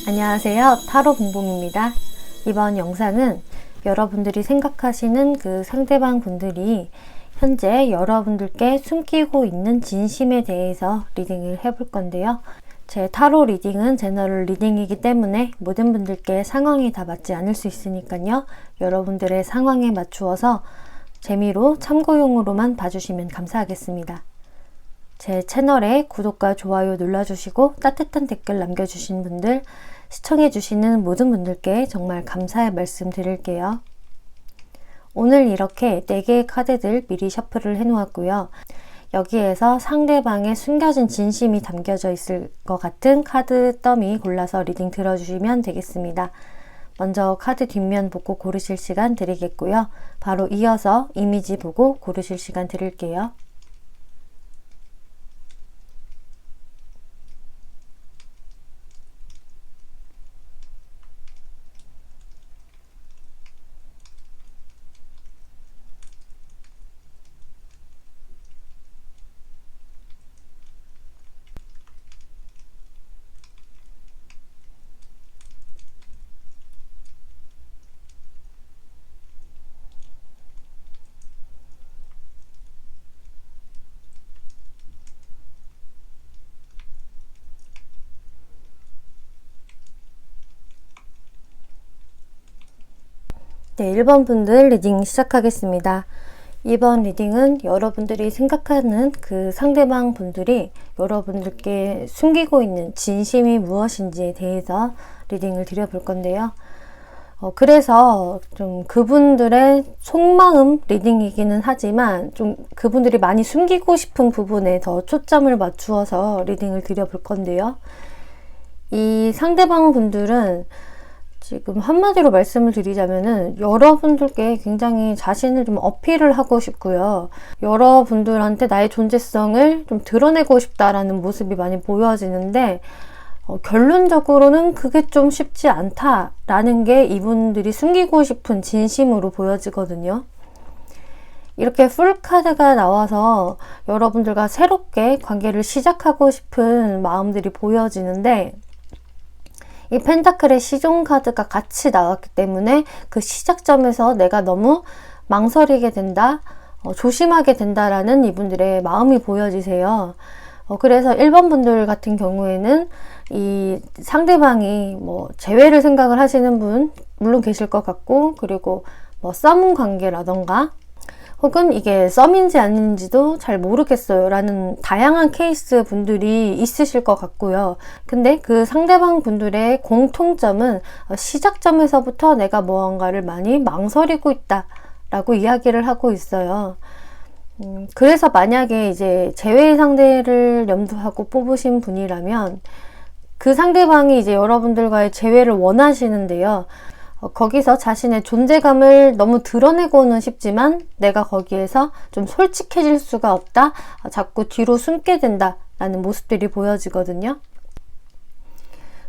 안녕하세요. 타로 봉봉입니다. 이번 영상은 여러분들이 생각하시는 그 상대방 분들이 현재 여러분들께 숨기고 있는 진심에 대해서 리딩을 해볼 건데요. 제 타로 리딩은 제너럴 리딩이기 때문에 모든 분들께 상황이 다 맞지 않을 수 있으니까요. 여러분들의 상황에 맞추어서 재미로 참고용으로만 봐주시면 감사하겠습니다. 제 채널에 구독과 좋아요 눌러주시고 따뜻한 댓글 남겨주신 분들, 시청해주시는 모든 분들께 정말 감사의 말씀 드릴게요. 오늘 이렇게 4개의 카드들 미리 셔플을 해놓았고요. 여기에서 상대방의 숨겨진 진심이 담겨져 있을 것 같은 카드 더미 골라서 리딩 들어주시면 되겠습니다. 먼저 카드 뒷면 보고 고르실 시간 드리겠고요. 바로 이어서 이미지 보고 고르실 시간 드릴게요. 네, 1번 분들 리딩 시작하겠습니다. 이번 리딩은 여러분들이 생각하는 그 상대방 분들이 여러분들께 숨기고 있는 진심이 무엇인지에 대해서 리딩을 드려볼 건데요. 그래서 좀 그분들의 속마음 리딩이기는 하지만 좀 그분들이 많이 숨기고 싶은 부분에 더 초점을 맞추어서 리딩을 드려볼 건데요. 이 상대방 분들은 지금 한마디로 말씀을 드리자면은 여러분들께 굉장히 자신을 좀 어필을 하고 싶고요. 여러분들한테 나의 존재성을 좀 드러내고 싶다라는 모습이 많이 보여지는데 결론적으로는 그게 좀 쉽지 않다라는 게 이분들이 숨기고 싶은 진심으로 보여지거든요. 이렇게 풀카드가 나와서 여러분들과 새롭게 관계를 시작하고 싶은 마음들이 보여지는데 이 펜타클의 시종 카드가 같이 나왔기 때문에 그 시작점에서 내가 너무 망설이게 된다, 조심하게 된다라는 이분들의 마음이 보여지세요. 그래서 1번 분들 같은 경우에는 이 상대방이 뭐 재회를 생각을 하시는 분 물론 계실 것 같고, 그리고 뭐 썸 관계라던가 혹은 이게 썸인지 아닌지도 잘 모르겠어요 라는 다양한 케이스 분들이 있으실 것 같고요. 근데 그 상대방 분들의 공통점은 시작점에서부터 내가 무언가를 많이 망설이고 있다 라고 이야기를 하고 있어요. 그래서 만약에 이제 재회 상대를 염두하고 뽑으신 분이라면 그 상대방이 이제 여러분들과의 재회를 원하시는데요. 거기서 자신의 존재감을 너무 드러내고는 싶지만 내가 거기에서 좀 솔직해질 수가 없다, 자꾸 뒤로 숨게 된다 라는 모습들이 보여지거든요.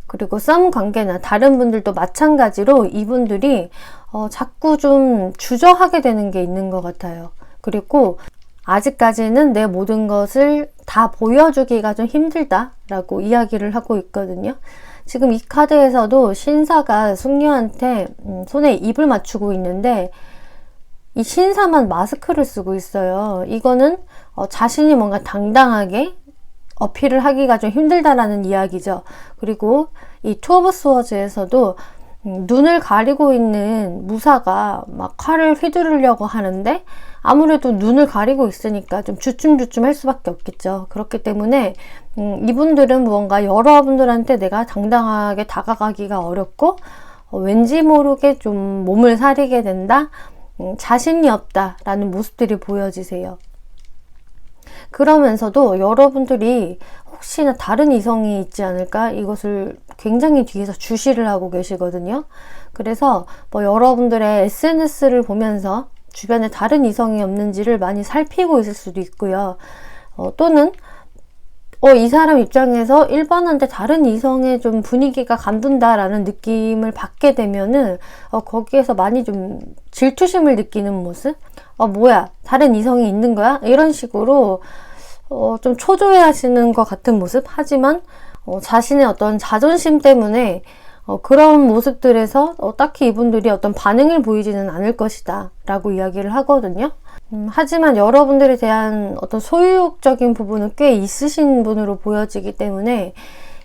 그리고 썸 관계나 다른 분들도 마찬가지로 이분들이 자꾸 좀 주저하게 되는 게 있는 것 같아요. 그리고 아직까지는 내 모든 것을 다 보여주기가 좀 힘들다 라고 이야기를 하고 있거든요. 지금 이 카드에서도 신사가 숙녀한테 손에 입을 맞추고 있는데 이 신사만 마스크를 쓰고 있어요. 이거는 자신이 뭔가 당당하게 어필을 하기가 좀 힘들다라는 이야기죠. 그리고 이 투 오브 스워즈에서도 눈을 가리고 있는 무사가 막 칼을 휘두르려고 하는데 아무래도 눈을 가리고 있으니까 좀 주춤주춤 할 수밖에 없겠죠. 그렇기 때문에 이분들은 무언가 여러분들한테 내가 당당하게 다가가기가 어렵고 왠지 모르게 좀 몸을 사리게 된다, 자신이 없다라는 모습들이 보여지세요. 그러면서도 여러분들이 혹시나 다른 이성이 있지 않을까 이것을 굉장히 뒤에서 주시를 하고 계시거든요. 그래서 뭐 여러분들의 SNS를 보면서 주변에 다른 이성이 없는지를 많이 살피고 있을 수도 있고요. 또는 이 사람 입장에서 1번한테 다른 이성의 좀 분위기가 간둔다라는 느낌을 받게 되면은 거기에서 많이 좀 질투심을 느끼는 모습? 뭐야, 다른 이성이 있는 거야? 이런 식으로 좀 초조해 하시는 것 같은 모습? 하지만 자신의 어떤 자존심 때문에 그런 모습들에서 딱히 이분들이 어떤 반응을 보이지는 않을 것이다 라고 이야기를 하거든요. 하지만 여러분들에 대한 어떤 소유욕적인 부분은 꽤 있으신 분으로 보여지기 때문에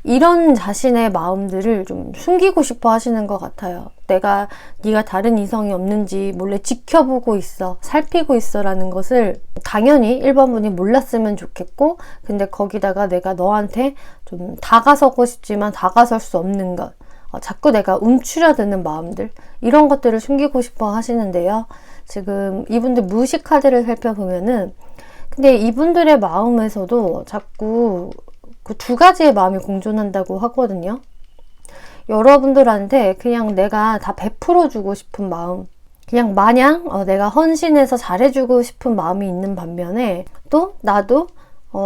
이런 자신의 마음들을 좀 숨기고 싶어 하시는 것 같아요. 네가 다른 이성이 없는지 몰래 지켜보고 있어, 살피고 있어 라는 것을 당연히 1번 분이 몰랐으면 좋겠고, 근데 거기다가 내가 너한테 좀 다가서고 싶지만 다가설 수 없는 것, 자꾸 내가 움츠려드는 마음들, 이런 것들을 숨기고 싶어 하시는데요. 지금 이분들 무의식 카드를 살펴보면은 근데 이분들의 마음에서도 자꾸 그 두 가지의 마음이 공존한다고 하거든요. 여러분들한테 그냥 내가 다 베풀어주고 싶은 마음, 그냥 마냥 내가 헌신해서 잘해주고 싶은 마음이 있는 반면에 또 나도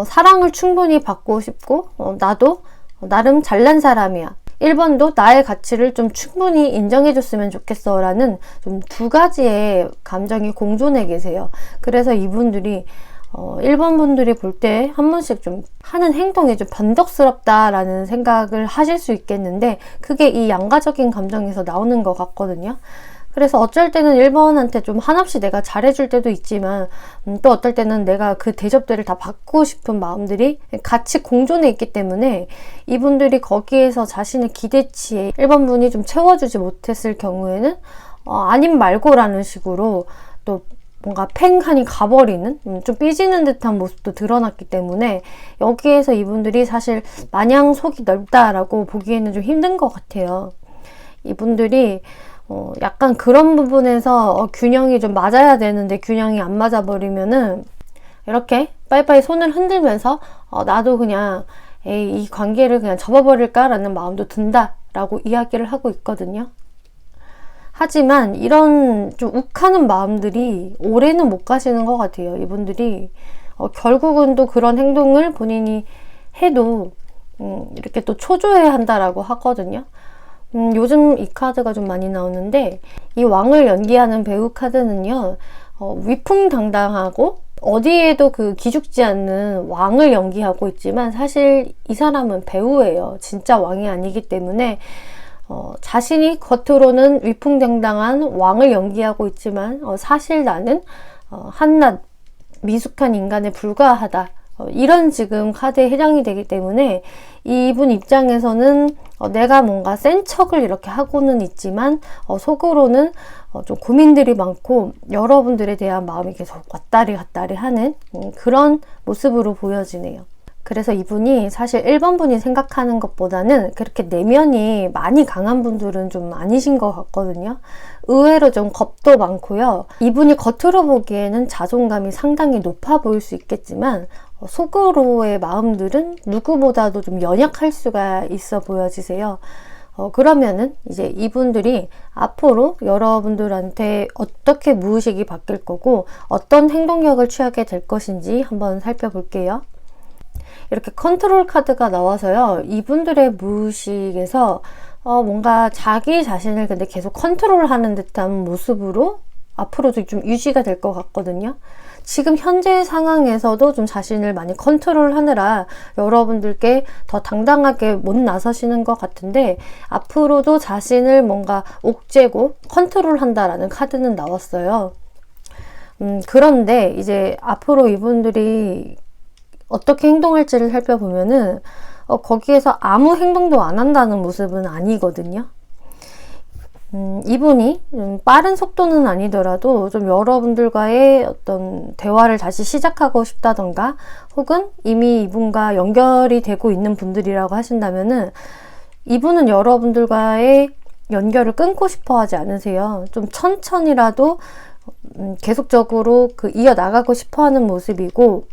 사랑을 충분히 받고 싶고 나도 나름 잘난 사람이야. 1번도 나의 가치를 좀 충분히 인정해줬으면 좋겠어 라는 좀 두 가지의 감정이 공존해 계세요. 그래서 이분들이 1번 분들이 볼 때 한 번씩 좀 하는 행동이 좀 변덕스럽다라는 생각을 하실 수 있겠는데 그게 이 양가적인 감정에서 나오는 것 같거든요. 그래서 어쩔 때는 1번한테 좀 한없이 내가 잘해줄 때도 있지만 또 어떨 때는 내가 그 대접들을 다 받고 싶은 마음들이 같이 공존해 있기 때문에 이분들이 거기에서 자신의 기대치에 1번 분이 좀 채워주지 못했을 경우에는 아님 말고라는 식으로 또 뭔가 팽하니 가버리는 좀 삐지는 듯한 모습도 드러났기 때문에 여기에서 이분들이 사실 마냥 속이 넓다라고 보기에는 좀 힘든 것 같아요. 이분들이 약간 그런 부분에서 균형이 좀 맞아야 되는데 균형이 안 맞아버리면은 이렇게 빠이빠이 손을 흔들면서 나도 그냥 이 관계를 그냥 접어버릴까라는 마음도 든다라고 이야기를 하고 있거든요. 하지만 이런 좀 욱하는 마음들이 오래는 못 가시는 것 같아요. 이분들이 결국은 또 그런 행동을 본인이 해도 이렇게 또 초조해 한다라고 하거든요. 요즘 이 카드가 좀 많이 나오는데 이 왕을 연기하는 배우 카드는요, 위풍당당하고 어디에도 그 기죽지 않는 왕을 연기하고 있지만 사실 이 사람은 배우예요. 진짜 왕이 아니기 때문에 자신이 겉으로는 위풍당당한 왕을 연기하고 있지만 사실 나는 한낱 미숙한 인간에 불과하다. 이런 지금 카드에 해당이 되기 때문에 이분 입장에서는 내가 뭔가 센 척을 이렇게 하고는 있지만 속으로는 좀 고민들이 많고 여러분들에 대한 마음이 계속 왔다리 갔다리 하는 그런 모습으로 보여지네요. 그래서 이분이 사실 1번 분이 생각하는 것보다는 그렇게 내면이 많이 강한 분들은 좀 아니신 것 같거든요. 의외로 좀 겁도 많고요. 이분이 겉으로 보기에는 자존감이 상당히 높아 보일 수 있겠지만 속으로의 마음들은 누구보다도 좀 연약할 수가 있어 보여지세요. 그러면은 이제 이분들이 앞으로 여러분들한테 어떻게 무의식이 바뀔 거고 어떤 행동력을 취하게 될 것인지 한번 살펴볼게요. 이렇게 컨트롤 카드가 나와서요. 이분들의 무의식에서 뭔가 자기 자신을 근데 계속 컨트롤하는 듯한 모습으로 앞으로도 좀 유지가 될 것 같거든요. 지금 현재 상황에서도 좀 자신을 많이 컨트롤하느라 여러분들께 더 당당하게 못 나서시는 것 같은데 앞으로도 자신을 뭔가 옥죄고 컨트롤한다라는 카드는 나왔어요. 그런데 이제 앞으로 이분들이 어떻게 행동할지를 살펴보면은 거기에서 아무 행동도 안 한다는 모습은 아니거든요. 이분이 빠른 속도는 아니더라도 좀 여러분들과의 어떤 대화를 다시 시작하고 싶다던가 혹은 이미 이분과 연결이 되고 있는 분들이라고 하신다면은 이분은 여러분들과의 연결을 끊고 싶어 하지 않으세요. 좀 천천히라도 계속적으로 이어나가고 싶어 하는 모습이고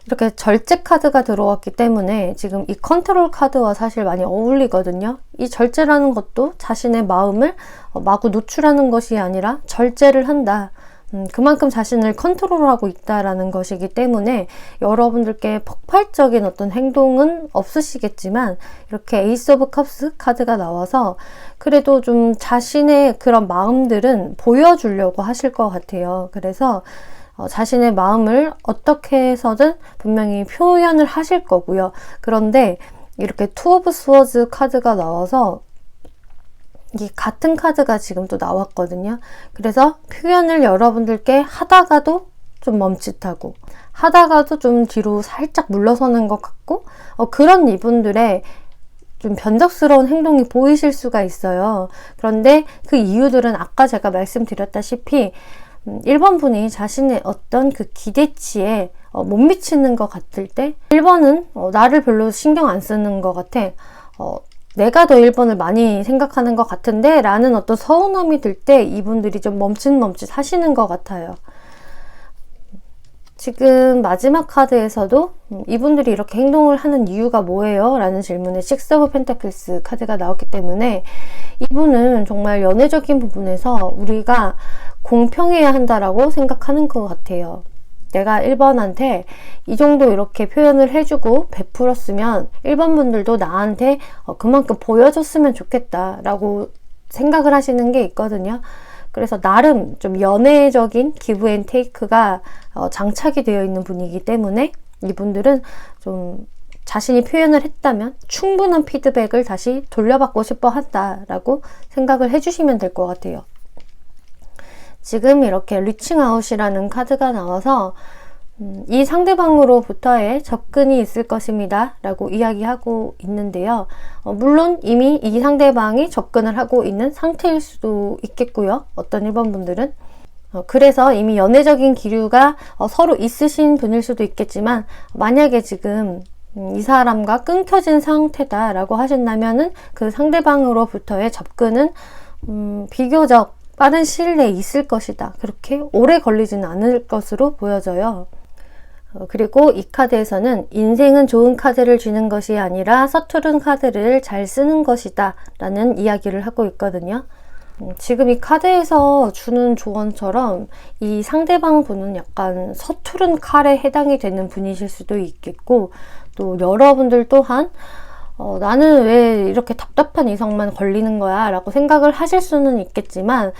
이렇게 절제 카드가 들어왔기 때문에 지금 이 컨트롤 카드와 사실 많이 어울리거든요. 이 절제라는 것도 자신의 마음을 마구 노출하는 것이 아니라 절제를 한다. 그만큼 자신을 컨트롤하고 있다라는 것이기 때문에 여러분들께 폭발적인 어떤 행동은 없으시겠지만 이렇게 에이스 오브 컵스 카드가 나와서 그래도 좀 자신의 그런 마음들은 보여주려고 하실 것 같아요. 그래서 자신의 마음을 어떻게 해서든 분명히 표현을 하실 거고요. 그런데 이렇게 투 오브 스워즈 카드가 나와서 이 같은 카드가 지금 또 나왔거든요. 그래서 표현을 여러분들께 하다가도 좀 멈칫하고 하다가도 좀 뒤로 살짝 물러서는 것 같고 그런 이분들의 좀 변덕스러운 행동이 보이실 수가 있어요. 그런데 그 이유들은 아까 제가 말씀드렸다시피 1번 분이 자신의 어떤 그 기대치에 못 미치는 것 같을 때 1번은 나를 별로 신경 안 쓰는 것 같아. 내가 더 1번을 많이 생각하는 것 같은데 라는 어떤 서운함이 들 때 이분들이 좀 멈칫멈칫 하시는 것 같아요. 지금 마지막 카드에서도 이분들이 이렇게 행동을 하는 이유가 뭐예요? 라는 질문에 식스 오브 펜타클스 카드가 나왔기 때문에 이분은 정말 연애적인 부분에서 우리가 공평해야 한다라고 생각하는 것 같아요. 내가 1번한테 이 정도 이렇게 표현을 해주고 베풀었으면 1번 분들도 나한테 그만큼 보여줬으면 좋겠다라고 생각을 하시는 게 있거든요. 그래서 나름 좀 연애적인 기브 앤 테이크가 장착이 되어 있는 분이기 때문에 이분들은 좀 자신이 표현을 했다면 충분한 피드백을 다시 돌려받고 싶어 한다라고 생각을 해주시면 될 것 같아요. 지금 이렇게 리칭아웃이라는 카드가 나와서 이 상대방으로부터의 접근이 있을 것입니다 라고 이야기하고 있는데요. 물론 이미 이 상대방이 접근을 하고 있는 상태일 수도 있겠고요. 어떤 1번 분들은 그래서 이미 연애적인 기류가 서로 있으신 분일 수도 있겠지만 만약에 지금 이 사람과 끊겨진 상태다 라고 하신다면은 그 상대방으로부터의 접근은 비교적 빠른 시일 내에 있을 것이다. 그렇게 오래 걸리지는 않을 것으로 보여져요. 그리고 이 카드에서는 인생은 좋은 카드를 주는 것이 아니라 서투른 카드를 잘 쓰는 것이다 라는 이야기를 하고 있거든요. 지금 이 카드에서 주는 조언처럼 이 상대방 분은 약간 서투른 칼에 해당이 되는 분이실 수도 있겠고 또 여러분들 또한 나는 왜 이렇게 답답한 이성만 걸리는 거야 라고 생각을 하실 수는 있겠지만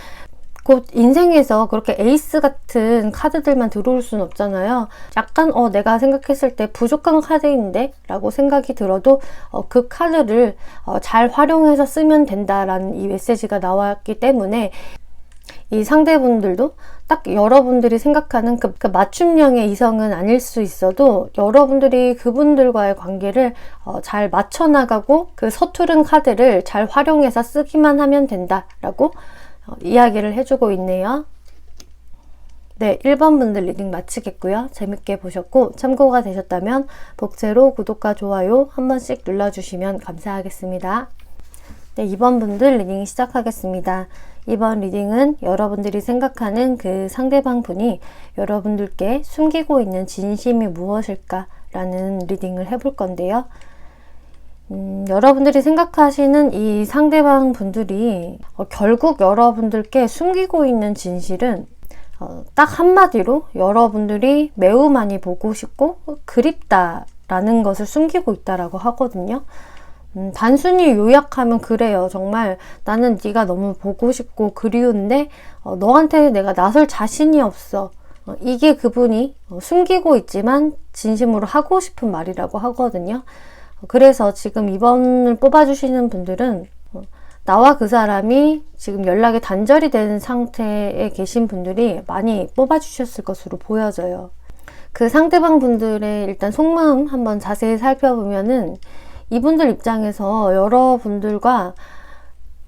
곧 인생에서 그렇게 에이스 같은 카드들만 들어올 수는 없잖아요. 약간 내가 생각했을 때 부족한 카드인데 라고 생각이 들어도 그 카드를 잘 활용해서 쓰면 된다라는 이 메시지가 나왔기 때문에 이 상대분들도 딱 여러분들이 생각하는 그 맞춤형의 이성은 아닐 수 있어도 여러분들이 그분들과의 관계를 잘 맞춰나가고 그 서투른 카드를 잘 활용해서 쓰기만 하면 된다라고 이야기를 해주고 있네요. 네, 1번 분들 리딩 마치겠고요. 재밌게 보셨고 참고가 되셨다면 복제로 구독과 좋아요 한 번씩 눌러주시면 감사하겠습니다. 네, 2번 분들 리딩 시작하겠습니다. 이번 리딩은 여러분들이 생각하는 그 상대방 분이 여러분들께 숨기고 있는 진심이 무엇일까 라는 리딩을 해볼 건데요. 여러분들이 생각하시는 이 상대방 분들이 결국 여러분들께 숨기고 있는 진실은 딱 한마디로 여러분들이 매우 많이 보고 싶고 그립다라는 것을 숨기고 있다라고 하거든요. 단순히 요약하면 그래요. 정말 나는 네가 너무 보고 싶고 그리운데 너한테 내가 나설 자신이 없어. 이게 그분이 숨기고 있지만 진심으로 하고 싶은 말이라고 하거든요. 그래서 지금 2번을 뽑아주시는 분들은 나와 그 사람이 지금 연락이 단절이 된 상태에 계신 분들이 많이 뽑아주셨을 것으로 보여져요. 그 상대방 분들의 일단 속마음 한번 자세히 살펴보면은 이분들 입장에서 여러분들과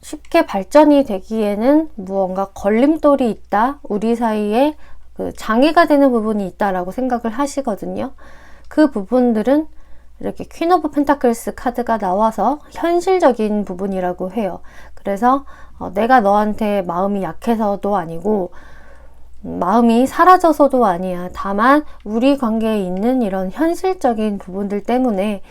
쉽게 발전이 되기에는 무언가 걸림돌이 있다, 우리 사이에 그 장애가 되는 부분이 있다라고 생각을 하시거든요. 그 부분들은 이렇게 퀸 오브 펜타클스 카드가 나와서 현실적인 부분이라고 해요. 그래서 내가 너한테 마음이 약해서도 아니고 마음이 사라져서도 아니야. 다만 우리 관계에 있는 이런 현실적인 부분들 때문에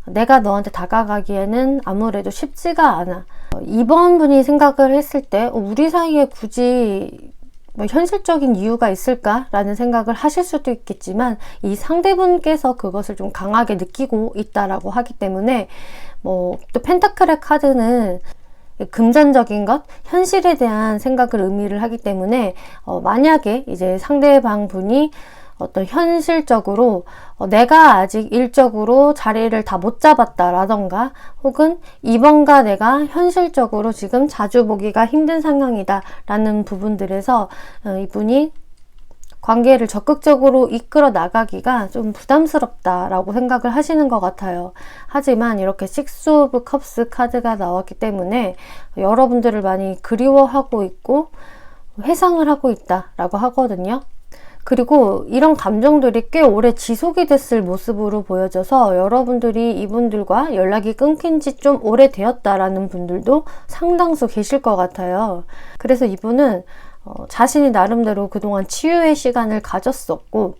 내가 너한테 다가가기에는 아무래도 쉽지가 않아. 2번 분이 생각을 했을 때 우리 사이에 굳이 현실적인 이유가 있을까라는 생각을 하실 수도 있겠지만 이 상대분께서 그것을 좀 강하게 느끼고 있다라고 하기 때문에 또 펜타클의 카드는 금전적인 것, 현실에 대한 생각을 의미를 하기 때문에 만약에 이제 상대방 분이 어떤 현실적으로 내가 아직 일적으로 자리를 다 못 잡았다라던가 혹은 이번가 내가 현실적으로 지금 자주 보기가 힘든 상황이다 라는 부분들에서 이분이 관계를 적극적으로 이끌어 나가기가 좀 부담스럽다라고 생각을 하시는 것 같아요. 하지만 이렇게 식스 오브 컵스 카드가 나왔기 때문에 여러분들을 많이 그리워하고 있고 회상을 하고 있다라고 하거든요. 그리고 이런 감정들이 꽤 오래 지속이 됐을 모습으로 보여져서 여러분들이 이분들과 연락이 끊긴 지 좀 오래되었다라는 분들도 상당수 계실 것 같아요. 그래서 이분은 자신이 나름대로 그동안 치유의 시간을 가졌었고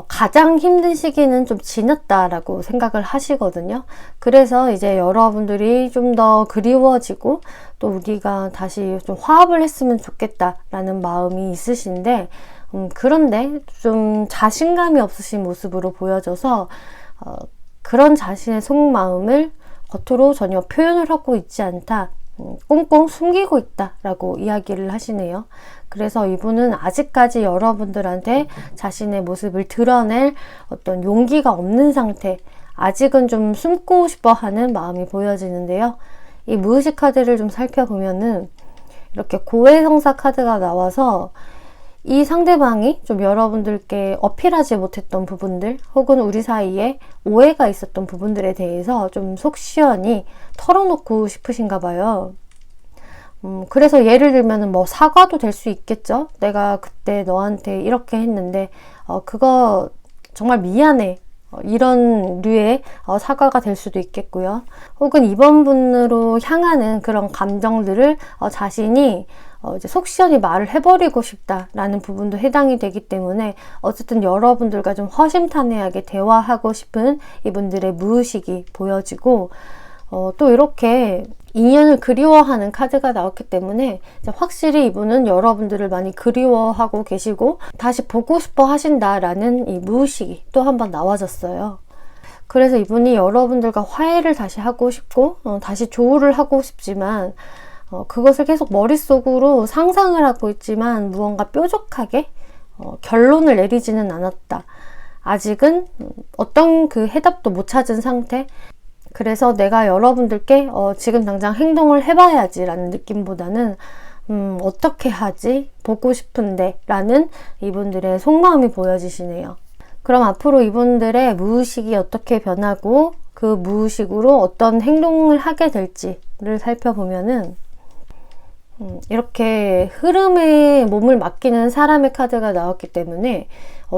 가장 힘든 시기는 좀 지났다라고 생각을 하시거든요. 그래서 이제 여러분들이 좀 더 그리워지고 또 우리가 다시 좀 화합을 했으면 좋겠다라는 마음이 있으신데 그런데 좀 자신감이 없으신 모습으로 보여져서 그런 자신의 속마음을 겉으로 전혀 표현을 하고 있지 않다. 꽁꽁 숨기고 있다라고 이야기를 하시네요. 그래서 이분은 아직까지 여러분들한테 자신의 모습을 드러낼 어떤 용기가 없는 상태, 아직은 좀 숨고 싶어 하는 마음이 보여지는데요. 이 무의식 카드를 좀 살펴보면은 이렇게 고해성사 카드가 나와서 이 상대방이 좀 여러분들께 어필하지 못했던 부분들 혹은 우리 사이에 오해가 있었던 부분들에 대해서 좀 속 시원히 털어놓고 싶으신가 봐요. 그래서 예를 들면 뭐 사과도 될 수 있겠죠. 내가 그때 너한테 이렇게 했는데 그거 정말 미안해. 이런 류의 사과가 될 수도 있겠고요. 혹은 이번 분으로 향하는 그런 감정들을 자신이 이제 속 시원히 말을 해버리고 싶다라는 부분도 해당이 되기 때문에 어쨌든 여러분들과 좀 허심탄회하게 대화하고 싶은 이분들의 무의식이 보여지고 또 이렇게 인연을 그리워하는 카드가 나왔기 때문에 확실히 이분은 여러분들을 많이 그리워하고 계시고 다시 보고 싶어 하신다라는 이 무의식이 또 한 번 나와졌어요. 그래서 이분이 여러분들과 화해를 다시 하고 싶고 다시 조율을 하고 싶지만 그것을 계속 머릿속으로 상상을 하고 있지만 무언가 뾰족하게 결론을 내리지는 않았다. 아직은 어떤 그 해답도 못 찾은 상태. 그래서 내가 여러분들께 지금 당장 행동을 해봐야지 라는 느낌보다는 어떻게 하지? 보고 싶은데 라는 이분들의 속마음이 보여지시네요. 그럼 앞으로 이분들의 무의식이 어떻게 변하고 그 무의식으로 어떤 행동을 하게 될지를 살펴보면은 이렇게 흐름에 몸을 맡기는 사람의 카드가 나왔기 때문에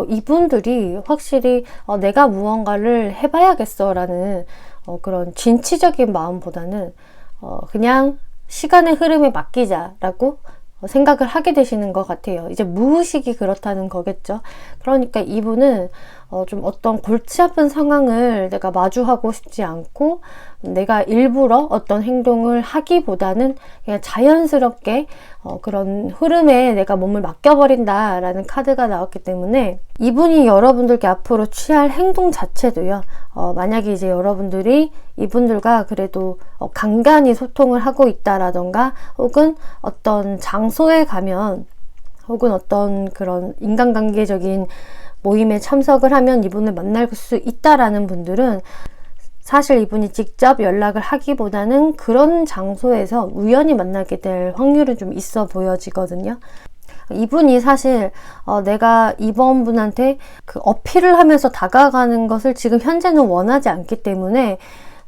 이분들이 확실히 내가 무언가를 해봐야겠어 라는 그런 진취적인 마음보다는 그냥 시간의 흐름에 맡기자라고 생각을 하게 되시는 것 같아요. 이제 무의식이 그렇다는 거겠죠. 그러니까 이분은 좀 어떤 골치 아픈 상황을 내가 마주하고 싶지 않고 내가 일부러 어떤 행동을 하기보다는 그냥 자연스럽게 그런 흐름에 내가 몸을 맡겨버린다라는 카드가 나왔기 때문에 이분이 여러분들께 앞으로 취할 행동 자체도요. 만약에 이제 여러분들이 이분들과 그래도 간간히 소통을 하고 있다라던가 혹은 어떤 장소에 가면 혹은 어떤 그런 인간관계적인 모임에 참석을 하면 이분을 만날 수 있다라는 분들은 사실 이분이 직접 연락을 하기보다는 그런 장소에서 우연히 만나게 될 확률은 좀 있어 보여지거든요. 이분이 사실 내가 이번 분한테 그 어필을 하면서 다가가는 것을 지금 현재는 원하지 않기 때문에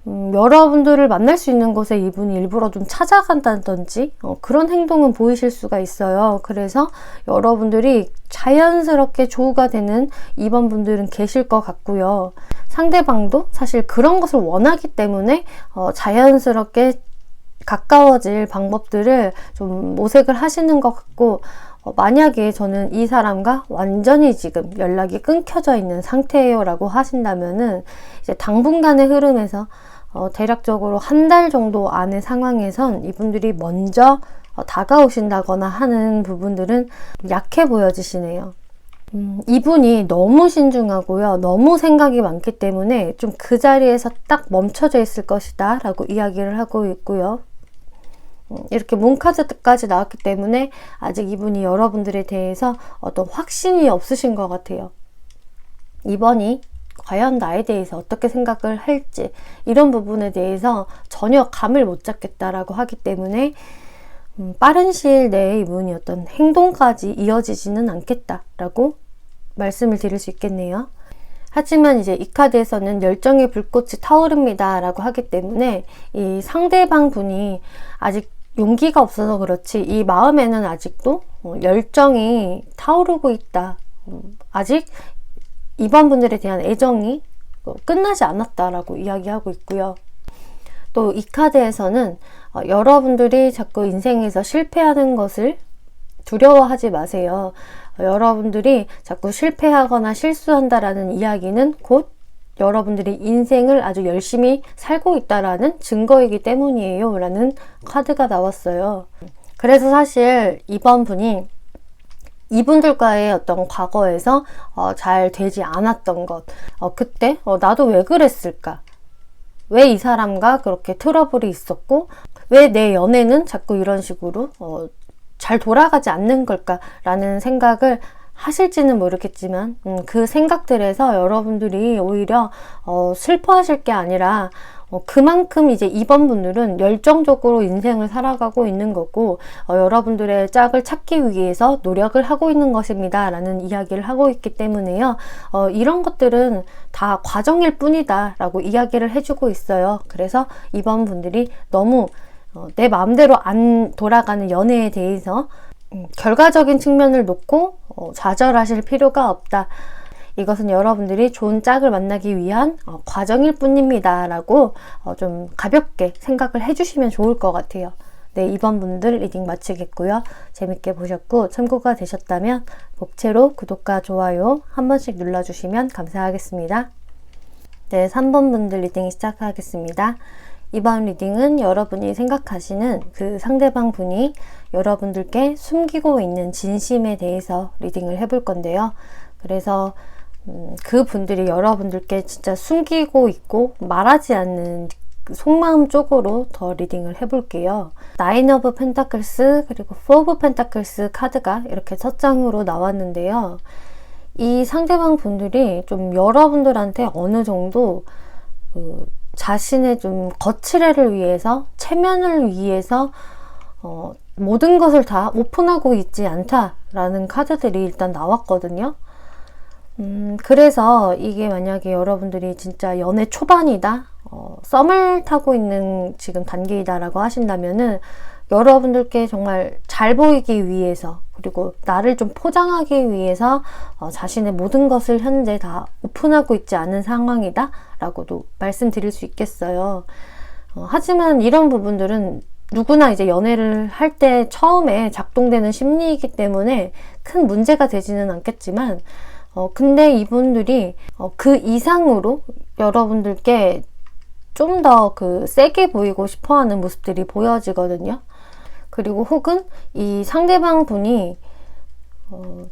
여러분들을 만날 수 있는 곳에 이분이 일부러 좀 찾아간다든지 그런 행동은 보이실 수가 있어요. 그래서 여러분들이 자연스럽게 조우가 되는 이번 분들은 계실 것 같고요. 상대방도 사실 그런 것을 원하기 때문에 자연스럽게 가까워질 방법들을 좀 모색을 하시는 것 같고 만약에 저는 이 사람과 완전히 지금 연락이 끊겨져 있는 상태예요 라고 하신다면은 이제 당분간의 흐름에서 대략적으로 한 달 정도 안의 상황에선 이분들이 먼저 다가오신다거나 하는 부분들은 약해 보여지시네요. 이분이 너무 신중하고요. 너무 생각이 많기 때문에 좀 그 자리에서 딱 멈춰져 있을 것이다 라고 이야기를 하고 있고요. 이렇게 문카드까지 나왔기 때문에 아직 이분이 여러분들에 대해서 어떤 확신이 없으신 것 같아요. 이번이 과연 나에 대해서 어떻게 생각을 할지 이런 부분에 대해서 전혀 감을 못 잡겠다라고 하기 때문에 빠른 시일 내에 이분이 어떤 행동까지 이어지지는 않겠다라고 말씀을 드릴 수 있겠네요. 하지만 이제 이 카드에서는 열정의 불꽃이 타오릅니다 라고 하기 때문에 이 상대방 분이 아직 용기가 없어서 그렇지 이 마음에는 아직도 열정이 타오르고 있다. 아직 이번 분들에 대한 애정이 끝나지 않았다라고 이야기하고 있고요. 또 이 카드에서는 여러분들이 자꾸 인생에서 실패하는 것을 두려워하지 마세요. 여러분들이 자꾸 실패하거나 실수한다라는 이야기는 곧 여러분들이 인생을 아주 열심히 살고 있다라는 증거이기 때문이에요 라는 카드가 나왔어요. 그래서 사실 이번 분이 이분들과의 어떤 과거에서 잘 되지 않았던 것, 그때 나도 왜 그랬을까? 왜 이 사람과 그렇게 트러블이 있었고 왜 내 연애는 자꾸 이런 식으로 잘 돌아가지 않는 걸까라는 생각을 하실지는 모르겠지만 그 생각들에서 여러분들이 오히려 슬퍼하실 게 아니라 그만큼 이제 이번 분들은 열정적으로 인생을 살아가고 있는 거고 여러분들의 짝을 찾기 위해서 노력을 하고 있는 것입니다 라는 이야기를 하고 있기 때문에요. 이런 것들은 다 과정일 뿐이다 라고 이야기를 해주고 있어요. 그래서 이번 분들이 너무 내 마음대로 안 돌아가는 연애에 대해서 결과적인 측면을 놓고 좌절하실 필요가 없다. 이것은 여러분들이 좋은 짝을 만나기 위한 과정일 뿐입니다 라고 좀 가볍게 생각을 해주시면 좋을 것 같아요. 네, 이번 분들 리딩 마치겠고요. 재밌게 보셨고 참고가 되셨다면 복채로 구독과 좋아요 한 번씩 눌러주시면 감사하겠습니다. 네, 3번 분들 리딩 시작하겠습니다. 이번 리딩은 여러분이 생각하시는 그 상대방 분이 여러분들께 숨기고 있는 진심에 대해서 리딩을 해볼 건데요. 그래서 그 분들이 여러분들께 진짜 숨기고 있고 말하지 않는 속마음 쪽으로 더 리딩을 해볼게요. 나인 오브 펜타클스 그리고 포 오브 펜타클스 카드가 이렇게 첫 장으로 나왔는데요. 이 상대방 분들이 좀 여러분들한테 어느 정도 자신의 좀 거칠애를 위해서 체면을 위해서 모든 것을 다 오픈하고 있지 않다라는 카드들이 일단 나왔거든요. 그래서 이게 만약에 여러분들이 진짜 연애 초반이다, 썸을 타고 있는 지금 단계이다 라고 하신다면은 여러분들께 정말 잘 보이기 위해서 그리고 나를 좀 포장하기 위해서 자신의 모든 것을 현재 다 오픈하고 있지 않은 상황이다 라고도 말씀드릴 수 있겠어요. 하지만 이런 부분들은 누구나 이제 연애를 할 때 처음에 작동되는 심리이기 때문에 큰 문제가 되지는 않겠지만 근데 이분들이 그 이상으로 여러분들께 좀 더 세게 보이고 싶어 하는 모습들이 보여지거든요. 그리고 혹은 이 상대방 분이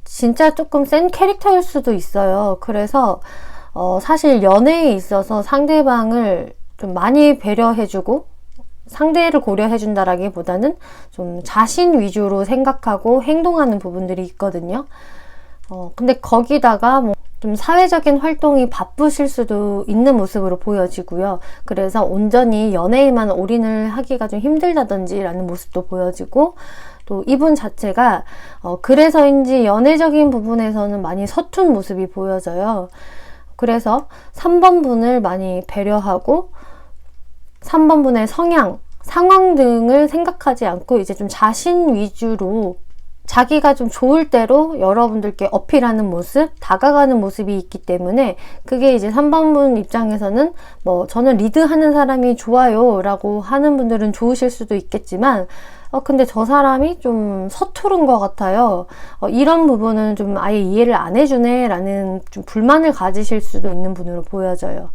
진짜 조금 센 캐릭터일 수도 있어요. 그래서 사실 연애에 있어서 상대방을 좀 많이 배려해주고 상대를 고려해준다라기보다는 좀 자신 위주로 생각하고 행동하는 부분들이 있거든요. 근데 거기다가 좀 사회적인 활동이 바쁘실 수도 있는 모습으로 보여지고요. 그래서 온전히 연애에만 올인을 하기가 좀 힘들다든지 라는 모습도 보여지고 또 이분 자체가 그래서인지 연애적인 부분에서는 많이 서툰 모습이 보여져요. 그래서 3번 분을 많이 배려하고 3번 분의 성향, 상황 등을 생각하지 않고 이제 좀 자신 위주로 자기가 좀 좋을 대로 여러분들께 어필하는 모습, 다가가는 모습이 있기 때문에 그게 이제 3번 분 입장에서는 저는 리드하는 사람이 좋아요 라고 하는 분들은 좋으실 수도 있겠지만 근데 저 사람이 좀 서투른 것 같아요. 이런 부분은 좀 아예 이해를 안 해주네 라는 좀 불만을 가지실 수도 있는 분으로 보여져요.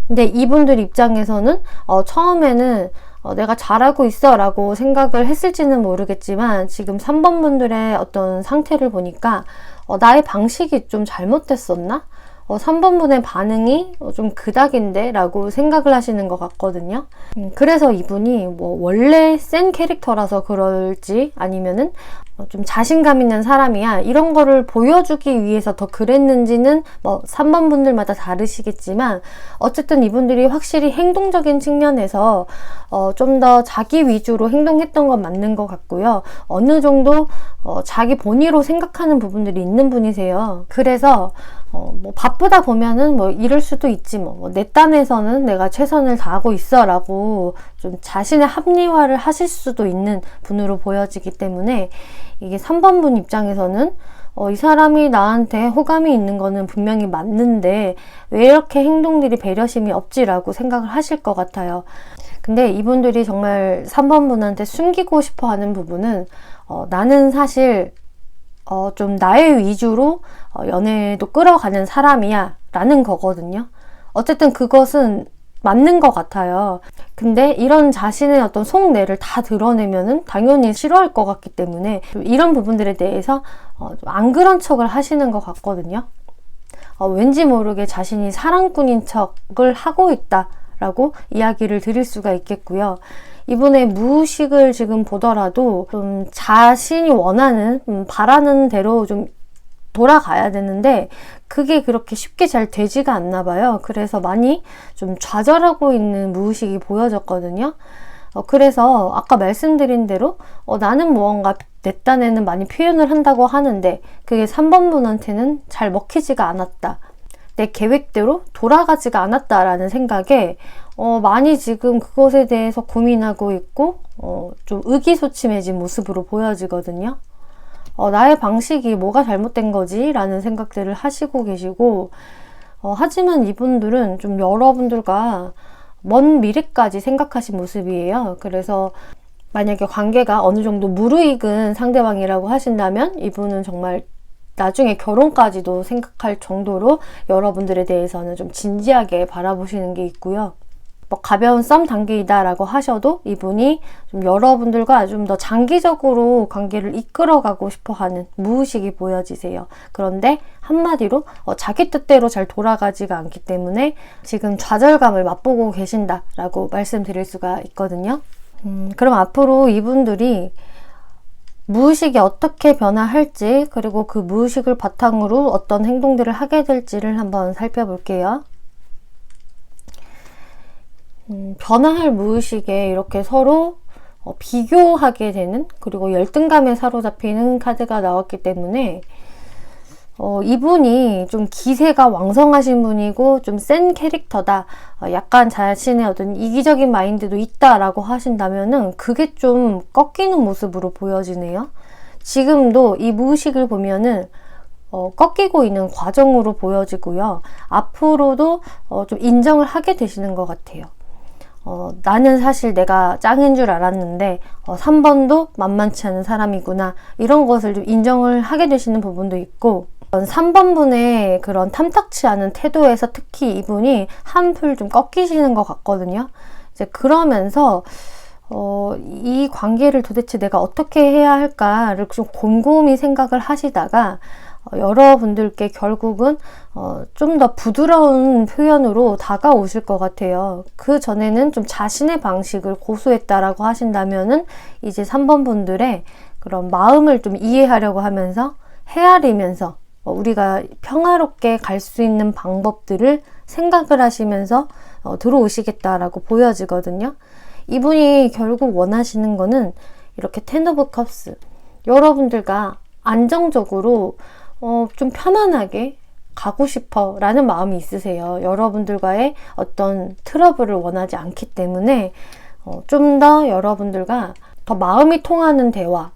근데 이분들 입장에서는 처음에는 내가 잘하고 있어 라고 생각을 했을지는 모르겠지만 지금 3번 분들의 어떤 상태를 보니까 나의 방식이 좀 잘못됐었나? 3번 분의 반응이 좀 그닥인데 라고 생각을 하시는 것 같거든요. 그래서 이분이 뭐 원래 센 캐릭터라서 그럴지 아니면은 좀 자신감 있는 사람이야 이런 거를 보여주기 위해서 더 그랬는지는 뭐 3번 분들마다 다르시겠지만 어쨌든 이분들이 확실히 행동적인 측면에서 좀 더 자기 위주로 행동했던 건 맞는 것 같고요. 어느 정도 자기 본의로 생각하는 부분들이 있는 분이세요. 그래서 뭐 바쁘다 보면은 뭐 이럴 수도 있지 뭐 내 딴에서는 내가 최선을 다하고 있어 라고 좀 자신의 합리화를 하실 수도 있는 분으로 보여지기 때문에 이게 3번 분 입장에서는 이 사람이 나한테 호감이 있는 거는 분명히 맞는데 왜 이렇게 행동들이 배려심이 없지라고 생각을 하실 것 같아요. 근데 이분들이 정말 3번 분한테 숨기고 싶어 하는 부분은 나는 사실 좀 나의 위주로 연애도 끌어가는 사람이야 라는 거거든요. 어쨌든 그것은 맞는 것 같아요. 근데 이런 자신의 어떤 속내를 다 드러내면은 당연히 싫어할 것 같기 때문에 좀 이런 부분들에 대해서 좀 안 그런 척을 하시는 것 같거든요. 왠지 모르게 자신이 사랑꾼인 척을 하고 있다라고 이야기를 드릴 수가 있겠고요. 이분의 무의식을 지금 보더라도 좀 자신이 원하는, 바라는 대로 좀 돌아가야 되는데 그게 그렇게 쉽게 잘 되지가 않나 봐요. 그래서 많이 좀 좌절하고 있는 무의식이 보여졌거든요. 그래서 아까 말씀드린 대로 나는 무언가 내 딴에는 많이 표현을 한다고 하는데 그게 3번 분한테는 잘 먹히지가 않았다. 내 계획대로 돌아가지가 않았다라는 생각에 많이 지금 그것에 대해서 고민하고 있고 좀 의기소침해진 모습으로 보여지거든요. 나의 방식이 뭐가 잘못된 거지? 라는 생각들을 하시고 계시고 하지만 이분들은 좀 여러분들과 먼 미래까지 생각하신 모습이에요. 그래서 만약에 관계가 어느 정도 무르익은 상대방이라고 하신다면 이분은 정말 나중에 결혼까지도 생각할 정도로 여러분들에 대해서는 좀 진지하게 바라보시는 게 있고요. 뭐 가벼운 썸 단계이다 라고 하셔도 이분이 좀 여러분들과 좀 더 장기적으로 관계를 이끌어가고 싶어 하는 무의식이 보여지세요. 그런데 한마디로 자기 뜻대로 잘 돌아가지가 않기 때문에 지금 좌절감을 맛보고 계신다 라고 말씀드릴 수가 있거든요. 그럼 앞으로 이분들이 무의식이 어떻게 변화할지 그리고 그 무의식을 바탕으로 어떤 행동들을 하게 될지를 한번 살펴볼게요. 변화할 무의식에 이렇게 서로 비교하게 되는 그리고 열등감에 사로잡히는 카드가 나왔기 때문에 이분이 좀 기세가 왕성하신 분이고 좀 센 캐릭터다. 약간 자신의 어떤 이기적인 마인드도 있다라고 하신다면은 그게 좀 꺾이는 모습으로 보여지네요. 지금도 이 무의식을 보면은 꺾이고 있는 과정으로 보여지고요. 앞으로도 좀 인정을 하게 되시는 것 같아요. 나는 사실 내가 짱인 줄 알았는데 3번도 만만치 않은 사람이구나 이런 것을 좀 인정을 하게 되시는 부분도 있고 3번 분의 그런 탐탁치 않은 태도에서 특히 이분이 한풀 좀 꺾이시는 것 같거든요. 이제 그러면서 이 관계를 도대체 내가 어떻게 해야 할까를 좀 곰곰이 생각을 하시다가 여러분들께 결국은 좀 더 부드러운 표현으로 다가오실 것 같아요. 그 전에는 좀 자신의 방식을 고수했다라고 하신다면은 이제 3번 분들의 그런 마음을 좀 이해하려고 하면서 헤아리면서 우리가 평화롭게 갈 수 있는 방법들을 생각을 하시면서 들어오시겠다라고 보여지거든요. 이분이 결국 원하시는 거는 이렇게 텐 오브 컵스 여러분들과 안정적으로 좀 편안하게 가고 싶어 라는 마음이 있으세요. 여러분들과의 어떤 트러블을 원하지 않기 때문에 좀 더 여러분들과 더 마음이 통하는 대화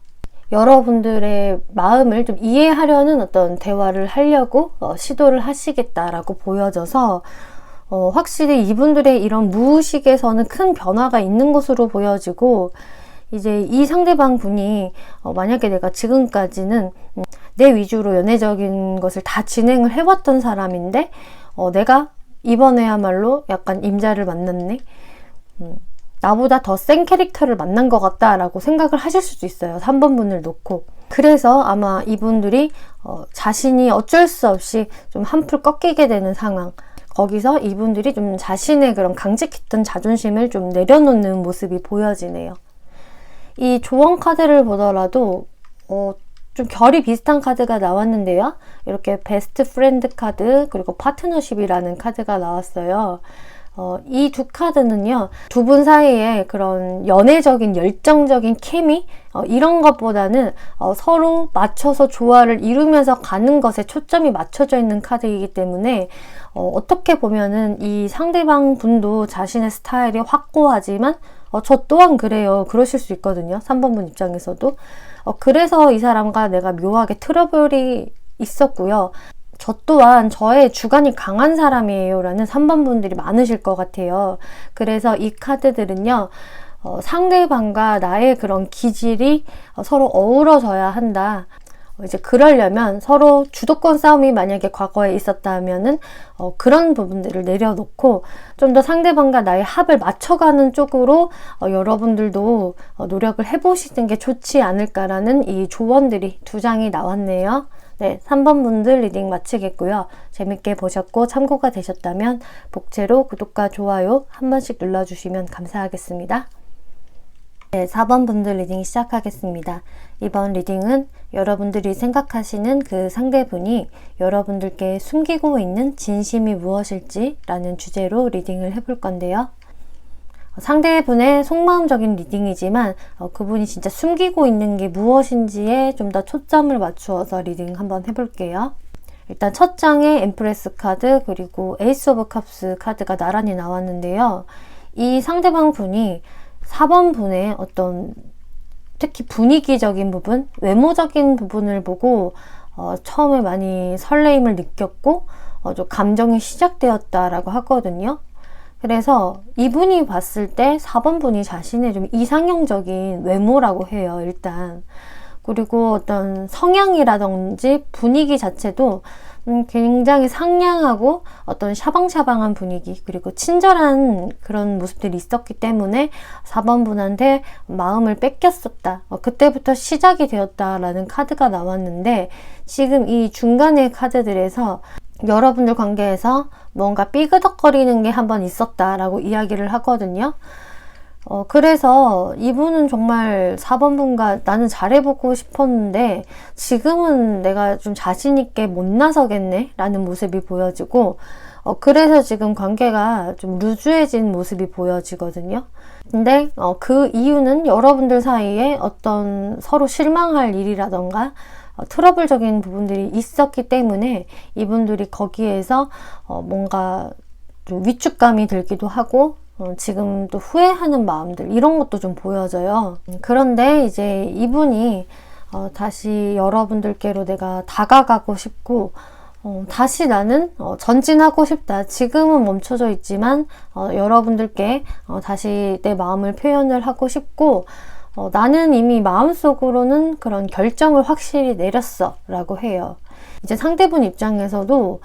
여러분들의 마음을 좀 이해하려는 어떤 대화를 하려고 시도를 하시겠다라고 보여져서 확실히 이분들의 이런 무의식에서는 큰 변화가 있는 것으로 보여지고 이제 이 상대방 분이 만약에 내가 지금까지는 내 위주로 연애적인 것을 다 진행을 해왔던 사람인데 내가 이번에야말로 약간 임자를 만났네 나보다 더 센 캐릭터를 만난 것 같다라고 생각을 하실 수도 있어요. 3번 분을 놓고 그래서 아마 이분들이 자신이 어쩔 수 없이 좀 한풀 꺾이게 되는 상황, 거기서 이분들이 좀 자신의 그런 강직했던 자존심을 좀 내려놓는 모습이 보여지네요. 이 조언 카드를 보더라도 좀 결이 비슷한 카드가 나왔는데요. 이렇게 베스트 프렌드 카드 그리고 파트너십이라는 카드가 나왔어요. 이 두 카드는요, 두 분 사이에 그런 연애적인 열정적인 케미 이런 것보다는 서로 맞춰서 조화를 이루면서 가는 것에 초점이 맞춰져 있는 카드이기 때문에 어떻게 보면은 이 상대방 분도 자신의 스타일이 확고하지만 저 또한 그래요. 그러실 수 있거든요. 3번 분 입장에서도. 그래서 이 사람과 내가 묘하게 트러블이 있었고요. 저 또한 저의 주관이 강한 사람이에요 라는 3번 분들이 많으실 것 같아요. 그래서 이 카드들은요, 상대방과 나의 그런 기질이 서로 어우러져야 한다. 이제 그러려면 서로 주도권 싸움이 만약에 과거에 있었다면은 그런 부분들을 내려놓고 좀 더 상대방과 나의 합을 맞춰가는 쪽으로 여러분들도 노력을 해보시는 게 좋지 않을까라는 이 조언들이 두 장이 나왔네요. 네, 3번 분들 리딩 마치겠고요. 재밌게 보셨고 참고가 되셨다면 복채로 구독과 좋아요 한 번씩 눌러주시면 감사하겠습니다. 네, 4번 분들 리딩 시작하겠습니다. 이번 리딩은 여러분들이 생각하시는 그 상대분이 여러분들께 숨기고 있는 진심이 무엇일지 라는 주제로 리딩을 해볼 건데요. 상대분의 속마음적인 리딩이지만 그분이 진짜 숨기고 있는 게 무엇인지에 좀 더 초점을 맞추어서 리딩 한번 해볼게요. 일단 첫 장에 엠프레스 카드 그리고 에이스 오브 컵스 카드가 나란히 나왔는데요. 이 상대방 분이 4번 분의 어떤 특히 분위기적인 부분, 외모적인 부분을 보고 처음에 많이 설레임을 느꼈고 좀 감정이 시작되었다라고 하거든요. 그래서 이분이 봤을 때 4번 분이 자신의 좀 이상형적인 외모라고 해요, 일단. 그리고 어떤 성향이라든지 분위기 자체도 굉장히 상냥하고 어떤 샤방샤방한 분위기 그리고 친절한 그런 모습들이 있었기 때문에 4번 분한테 마음을 뺏겼었다. 그때부터 시작이 되었다라는 카드가 나왔는데 지금 이 중간의 카드들에서 여러분들 관계에서 뭔가 삐그덕거리는 게 한번 있었다라고 이야기를 하거든요. 그래서 이분은 정말 4번 분과 나는 잘해보고 싶었는데 지금은 내가 좀 자신있게 못 나서겠네 라는 모습이 보여지고 그래서 지금 관계가 좀 루즈해진 모습이 보여지거든요. 근데 그 이유는 여러분들 사이에 어떤 서로 실망할 일이라던가 트러블적인 부분들이 있었기 때문에 이분들이 거기에서 뭔가 좀 위축감이 들기도 하고 지금 또 후회하는 마음들 이런 것도 좀 보여져요. 그런데 이제 이분이 다시 여러분들께로 내가 다가가고 싶고 다시 나는 전진하고 싶다. 지금은 멈춰져 있지만 여러분들께 다시 내 마음을 표현을 하고 싶고 나는 이미 마음속으로는 그런 결정을 확실히 내렸어 라고 해요. 이제 상대분 입장에서도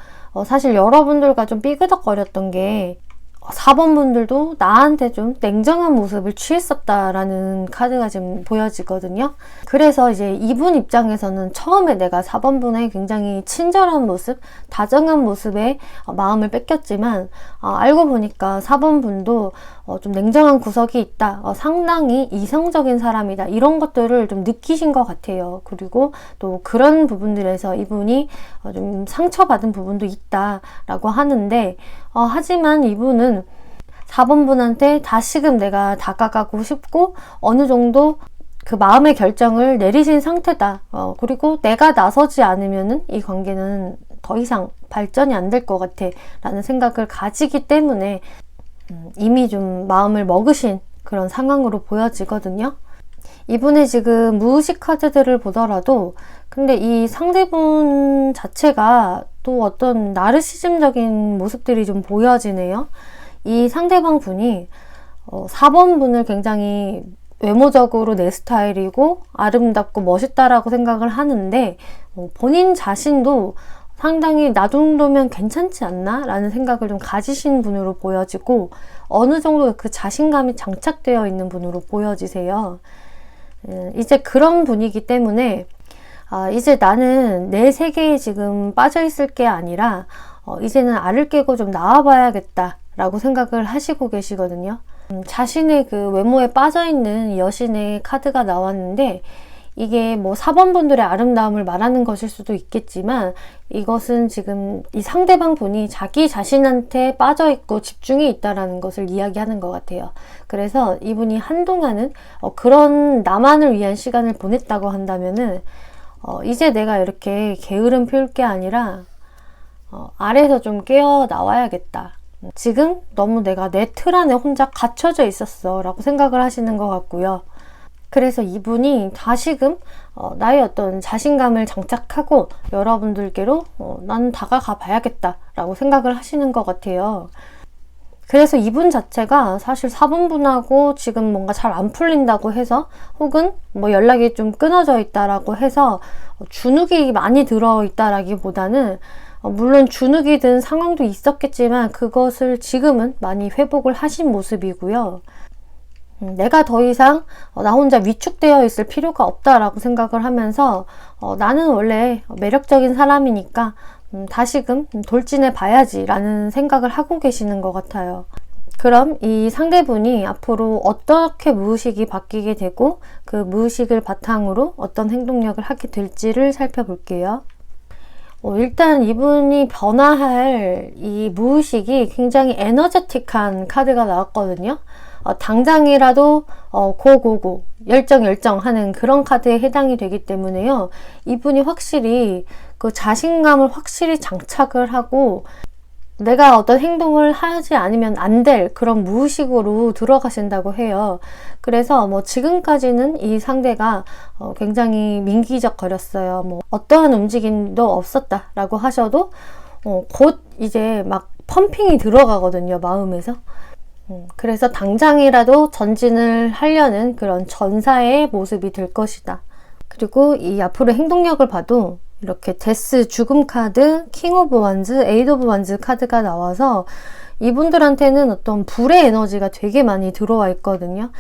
사실 여러분들과 좀 삐그덕거렸던 게 4번 분들도 나한테 좀 냉정한 모습을 취했었다라는 카드가 지금 보여지거든요. 그래서 이제 이분 입장에서는 처음에 내가 4번 분의 굉장히 친절한 모습, 다정한 모습에 마음을 뺏겼지만 알고 보니까 4번 분도 좀 냉정한 구석이 있다. 상당히 이성적인 사람이다. 이런 것들을 좀 느끼신 것 같아요. 그리고 또 그런 부분들에서 이분이 좀 상처받은 부분도 있다라고 하는데 하지만 이분은 4번 분한테 다시금 내가 다가가고 싶고 어느 정도 그 마음의 결정을 내리신 상태다. 그리고 내가 나서지 않으면은 이 관계는 더 이상 발전이 안 될 것 같아 라는 생각을 가지기 때문에 이미 좀 마음을 먹으신 그런 상황으로 보여지거든요. 이분의 지금 무의식 카드들을 보더라도 근데 이 상대분 자체가 또 어떤 나르시즘적인 모습들이 좀 보여지네요. 이 상대방 분이 4번 분을 굉장히 외모적으로 내 스타일이고 아름답고 멋있다라고 생각을 하는데 본인 자신도 상당히 나 정도면 괜찮지 않나? 라는 생각을 좀 가지신 분으로 보여지고 어느 정도 그 자신감이 장착되어 있는 분으로 보여지세요. 이제 그런 분이기 때문에 이제 나는 내 세계에 지금 빠져 있을 게 아니라 이제는 알을 깨고 좀 나와봐야겠다 라고 생각을 하시고 계시거든요. 자신의 그 외모에 빠져있는 여신의 카드가 나왔는데, 이게 뭐 4번 분들의 아름다움을 말하는 것일 수도 있겠지만, 이것은 지금 이 상대방 분이 자기 자신한테 빠져있고 집중이 있다라는 것을 이야기하는 것 같아요. 그래서 이분이 한동안은 그런 나만을 위한 시간을 보냈다고 한다면은 이제 내가 이렇게 게으름 피울 게 아니라 아래에서 좀 깨어 나와야겠다. 지금 너무 내가 내 틀 안에 혼자 갇혀져 있었어 라고 생각을 하시는 것 같고요. 그래서 이분이 다시금 나의 어떤 자신감을 장착하고 여러분들께로 나는 다가가 봐야겠다 라고 생각을 하시는 것 같아요. 그래서 이분 자체가 사실 4번 분하고 지금 뭔가 잘 안 풀린다고 해서, 혹은 뭐 연락이 좀 끊어져 있다라고 해서 주눅이 많이 들어 있다라기보다는, 물론 주눅이 든 상황도 있었겠지만 그것을 지금은 많이 회복을 하신 모습이고요. 내가 더 이상 나 혼자 위축되어 있을 필요가 없다라고 생각을 하면서 나는 원래 매력적인 사람이니까 다시금 돌진해 봐야지 라는 생각을 하고 계시는 것 같아요. 그럼 이 상대분이 앞으로 어떻게 무의식이 바뀌게 되고 그 무의식을 바탕으로 어떤 행동력을 하게 될지를 살펴볼게요. 일단 이분이 변화할 이 무의식이 굉장히 에너제틱한 카드가 나왔거든요. 당장이라도 고고고 열정 하는 그런 카드에 해당이 되기 때문에요. 이분이 확실히 그 자신감을 확실히 장착을 하고 내가 어떤 행동을 하지 않으면 안 될 그런 무의식으로 들어가신다고 해요. 그래서 뭐 지금까지는 이 상대가 굉장히 민기적거렸어요. 뭐 어떠한 움직임도 없었다라고 하셔도 곧 이제 막 펌핑이 들어가거든요, 마음에서. 그래서 당장이라도 전진을 하려는 그런 전사의 모습이 될 것이다. 그리고 이 앞으로 행동력을 봐도 이렇게 데스, 죽음 카드, 킹 오브 원즈, 에이드 오브 원즈 카드가 나와서 이분들한테는 어떤 불의 에너지가 되게 많이 들어와 있거든요.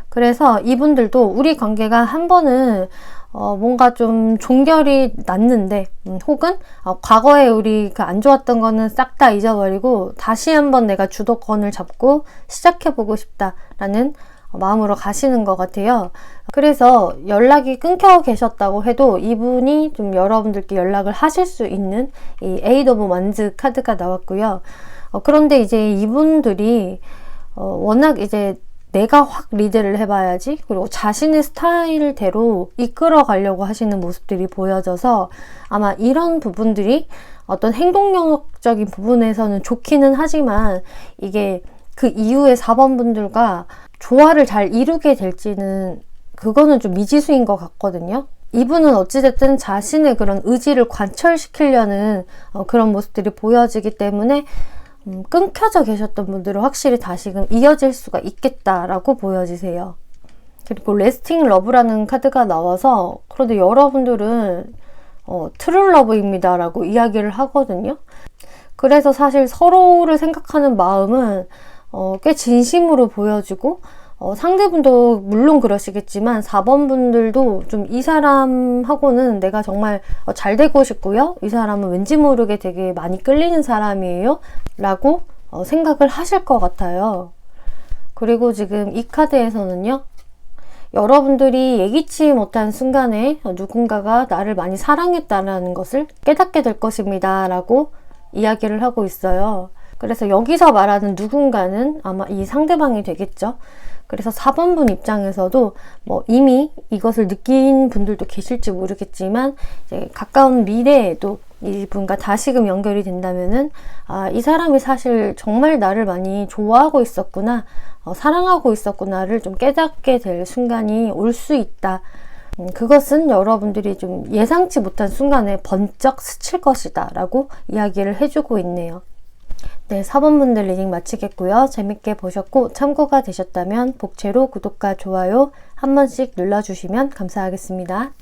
그래서 이분들도 우리 관계가 한 번은 뭔가 좀 종결이 났는데, 혹은 과거에 우리 그 안 좋았던 거는 싹 다 잊어버리고 다시 한번 내가 주도권을 잡고 시작해보고 싶다라는 마음으로 가시는 것 같아요. 그래서 연락이 끊겨 계셨다고 해도 이분이 좀 여러분들께 연락을 하실 수 있는 이 에이드 오브 원즈 카드가 나왔고요. 그런데 이제 이분들이 워낙 이제 내가 확 리드를 해봐야지, 그리고 자신의 스타일대로 이끌어 가려고 하시는 모습들이 보여져서 아마 이런 부분들이 어떤 행동력적인 부분에서는 좋기는 하지만 이게 그 이후에 4번 분들과 조화를 잘 이루게 될지는 그거는 좀 미지수인 것 같거든요. 이분은 어찌됐든 자신의 그런 의지를 관철시키려는 그런 모습들이 보여지기 때문에 끊겨져 계셨던 분들은 확실히 다시금 이어질 수가 있겠다라고 보여지세요. 그리고 레스팅 러브라는 카드가 나와서, 그런데 여러분들은 트루 러브입니다 라고 이야기를 하거든요. 그래서 사실 서로를 생각하는 마음은 꽤 진심으로 보여지고, 상대분도 물론 그러시겠지만 4번 분들도 좀 이 사람하고는 내가 정말 잘 되고 싶고요, 이 사람은 왠지 모르게 되게 많이 끌리는 사람이에요 라고 생각을 하실 것 같아요. 그리고 지금 이 카드에서는요, 여러분들이 예기치 못한 순간에 누군가가 나를 많이 사랑했다는 것을 깨닫게 될 것입니다 라고 이야기를 하고 있어요. 그래서 여기서 말하는 누군가는 아마 이 상대방이 되겠죠. 그래서 4번 분 입장에서도 뭐 이미 이것을 느낀 분들도 계실지 모르겠지만, 이제 가까운 미래에도 이분과 다시금 연결이 된다면은 이 사람이 사실 정말 나를 많이 좋아하고 있었구나, 사랑하고 있었구나를 좀 깨닫게 될 순간이 올 수 있다. 그것은 여러분들이 좀 예상치 못한 순간에 번쩍 스칠 것이다 라고 이야기를 해주고 있네요. 네, 4번 분들 리딩 마치겠고요. 재밌게 보셨고 참고가 되셨다면 복채로 구독과 좋아요 한 번씩 눌러주시면 감사하겠습니다.